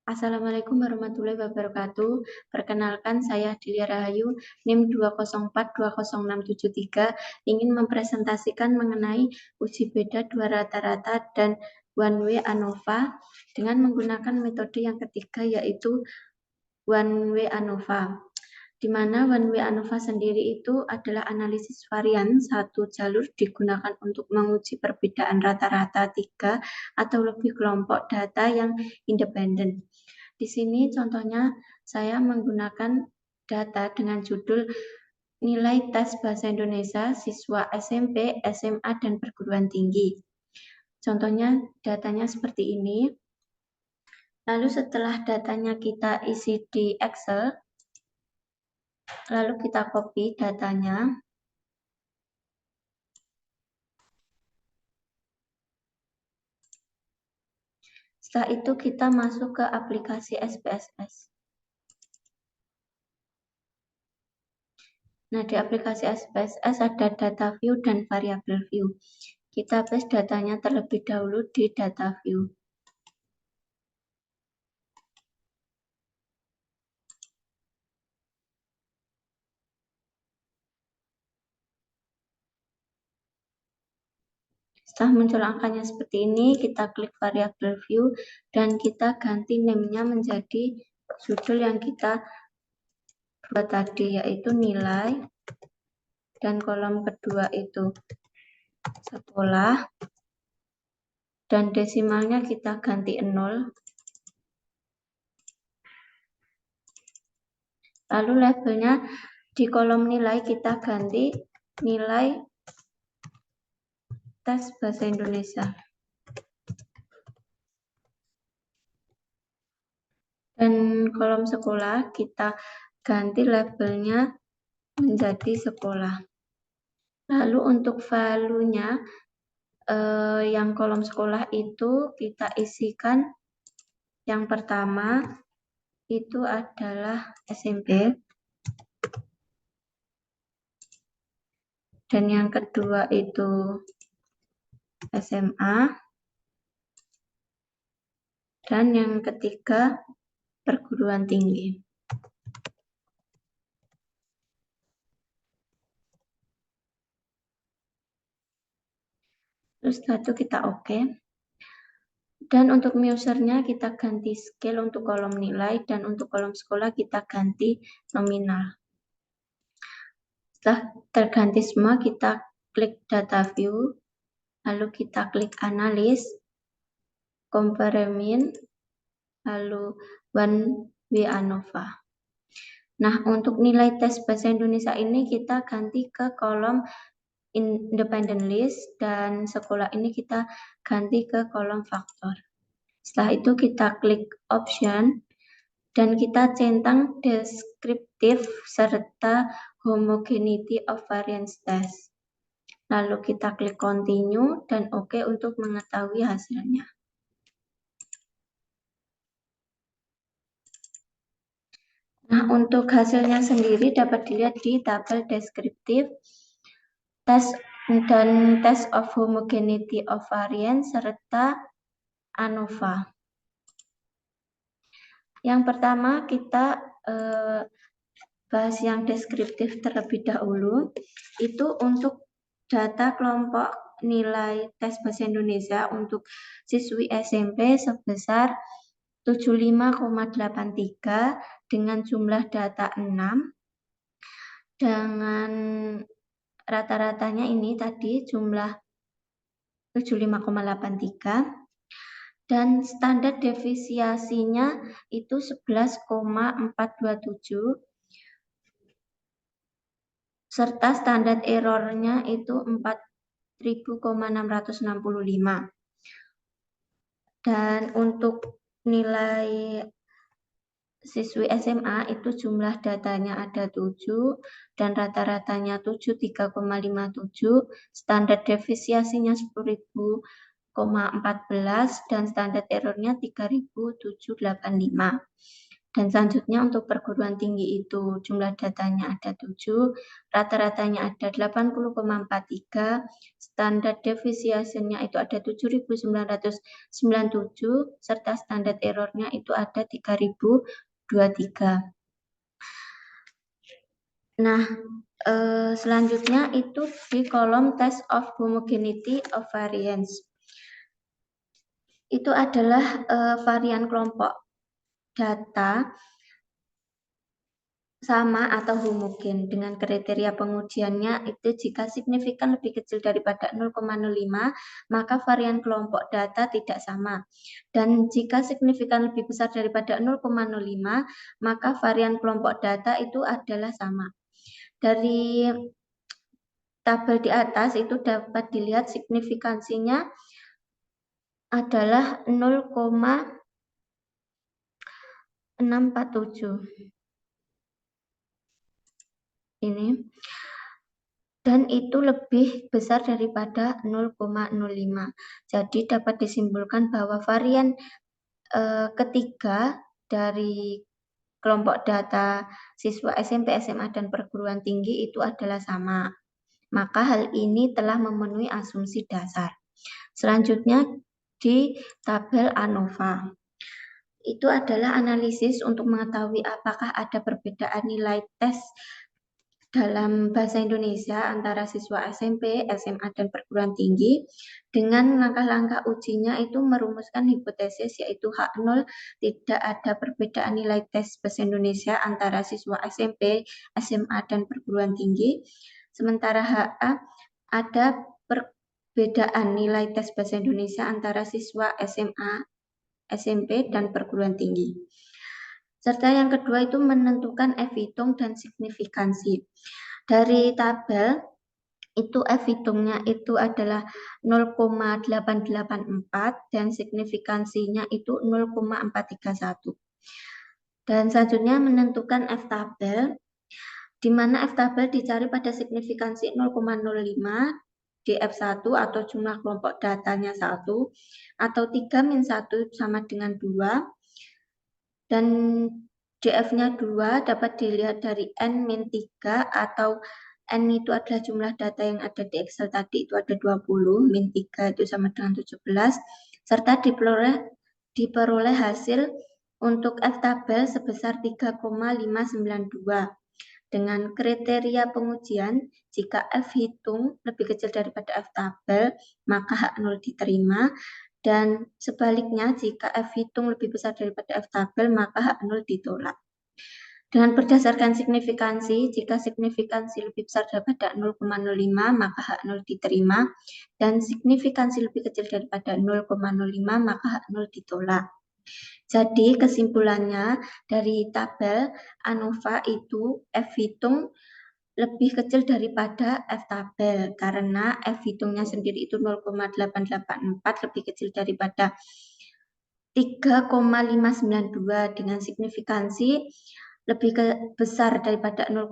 Assalamualaikum warahmatullahi wabarakatuh. Perkenalkan, saya Dilia Rahayu, NIM 2042063, ingin mempresentasikan mengenai uji beda dua rata-rata dan one way ANOVA dengan menggunakan metode yang ketiga, yaitu one way ANOVA. Di mana one way ANOVA sendiri itu adalah analisis varian satu jalur digunakan untuk menguji perbedaan rata-rata tiga atau lebih kelompok data yang independen. Di sini contohnya saya menggunakan data dengan judul nilai tes bahasa Indonesia siswa SMP, SMA, dan perguruan tinggi. Contohnya datanya seperti ini. Lalu setelah datanya kita isi di Excel, lalu kita copy datanya. Setelah itu kita masuk ke aplikasi SPSS. Nah, di aplikasi SPSS ada data view dan variable view. Kita paste datanya terlebih dahulu di data view. Setelah muncul angkanya seperti ini, kita klik variable view dan kita ganti name-nya menjadi judul yang kita buat tadi, yaitu nilai, dan kolom kedua itu sekolah, dan desimalnya kita ganti 0. Lalu labelnya di kolom nilai kita ganti nilai tes bahasa Indonesia. Dan kolom sekolah kita ganti labelnya menjadi sekolah. Lalu untuk value-nya yang kolom sekolah itu kita isikan yang pertama itu adalah SMP, dan yang kedua itu SMA, dan yang ketiga perguruan tinggi. Terus setelah itu kita oke. Dan untuk usernya kita ganti scale untuk kolom nilai, dan untuk kolom sekolah kita ganti nominal. Setelah terganti semua, kita klik data view, lalu kita klik analis, compare mean, lalu one way ANOVA. Nah, untuk nilai tes bahasa Indonesia ini kita ganti ke kolom independent list, dan sekolah ini kita ganti ke kolom faktor. Setelah itu kita klik option dan kita centang deskriptif serta homogeneity of variance test. Lalu kita klik continue dan oke untuk mengetahui hasilnya. Nah, untuk hasilnya sendiri dapat dilihat di tabel deskriptif, test dan test of homogeneity of variance serta ANOVA. Yang pertama kita bahas yang deskriptif terlebih dahulu. Itu untuk data kelompok nilai tes bahasa Indonesia untuk siswi SMP sebesar 75,83 dengan jumlah data 6. Dengan rata-ratanya ini tadi jumlah 75,83. Dan standar deviasinya itu 11,427, serta standar errornya itu 4.665. Dan untuk nilai siswi SMA itu jumlah datanya ada 7 dan rata-ratanya 73,57, standar deviasinya 10.014 dan standar errornya 3.785. Dan selanjutnya untuk perguruan tinggi itu jumlah datanya ada 7, rata-ratanya ada 80,43, standar deviation-nya itu ada 7.997, serta standar error-nya itu ada 3.023. Nah, selanjutnya itu di kolom test of homogeneity of variance. Itu adalah varian kelompok data sama atau homogen dengan kriteria pengujiannya itu jika signifikan lebih kecil daripada 0,05 maka varian kelompok data tidak sama, dan jika signifikan lebih besar daripada 0,05 maka varian kelompok data itu adalah sama. Dari tabel di atas itu dapat dilihat signifikansinya adalah 0,647 ini, dan itu lebih besar daripada 0,05. Jadi dapat disimpulkan bahwa varian ketiga dari kelompok data siswa SMP, SMA, dan perguruan tinggi itu adalah sama. Maka hal ini telah memenuhi asumsi dasar. Selanjutnya di tabel ANOVA. Itu adalah analisis untuk mengetahui apakah ada perbedaan nilai tes dalam bahasa Indonesia antara siswa SMP, SMA, dan perguruan tinggi. Dengan langkah-langkah ujinya itu merumuskan hipotesis yaitu H0 tidak ada perbedaan nilai tes bahasa Indonesia antara siswa SMP, SMA, dan perguruan tinggi. Sementara HA ada perbedaan nilai tes bahasa Indonesia antara siswa SMA, SMP, dan perguruan tinggi. Serta yang kedua itu menentukan F-hitung dan signifikansi. Dari tabel itu F-hitungnya itu adalah 0,884 dan signifikansinya itu 0,431. Dan selanjutnya menentukan F-tabel, di mana F-tabel dicari pada signifikansi 0,05 di F1 atau jumlah kelompok datanya 1, atau 3-1 sama dengan 2, dan DF-nya 2 dapat dilihat dari N-3 atau N itu adalah jumlah data yang ada di Excel tadi itu ada 20, min 3 itu sama dengan 17, serta diperoleh hasil untuk F-tabel sebesar 3,592. Dengan kriteria pengujian, jika F-hitung lebih kecil daripada F-tabel, maka H0 diterima. Dan sebaliknya, jika F-hitung lebih besar daripada F-tabel, maka H0 ditolak. Dengan berdasarkan signifikansi, jika signifikansi lebih besar daripada 0,05, maka H0 diterima. Dan signifikansi lebih kecil daripada 0,05, maka H0 ditolak. Jadi kesimpulannya dari tabel ANOVA itu F-hitung lebih kecil daripada F-tabel karena F-hitungnya sendiri itu 0,884 lebih kecil daripada 3,592 dengan signifikansi lebih besar daripada 0,05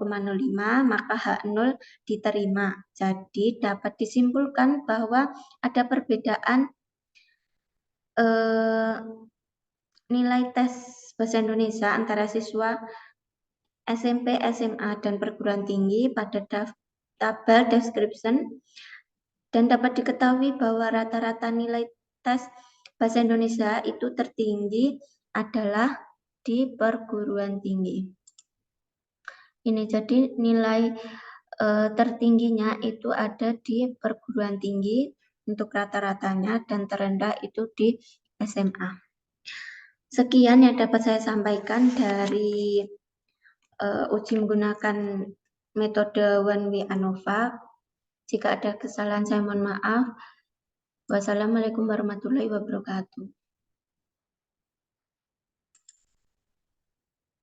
maka H0 diterima. Jadi dapat disimpulkan bahwa ada perbedaan nilai tes bahasa Indonesia antara siswa SMP, SMA, dan perguruan tinggi pada tabel description, dan dapat diketahui bahwa rata-rata nilai tes bahasa Indonesia itu tertinggi adalah di perguruan tinggi. Ini jadi nilai tertingginya itu ada di perguruan tinggi untuk rata-ratanya dan terendah itu di SMA. Sekian yang dapat saya sampaikan dari uji menggunakan metode One Way ANOVA. Jika ada kesalahan saya mohon maaf. Wassalamualaikum warahmatullahi wabarakatuh.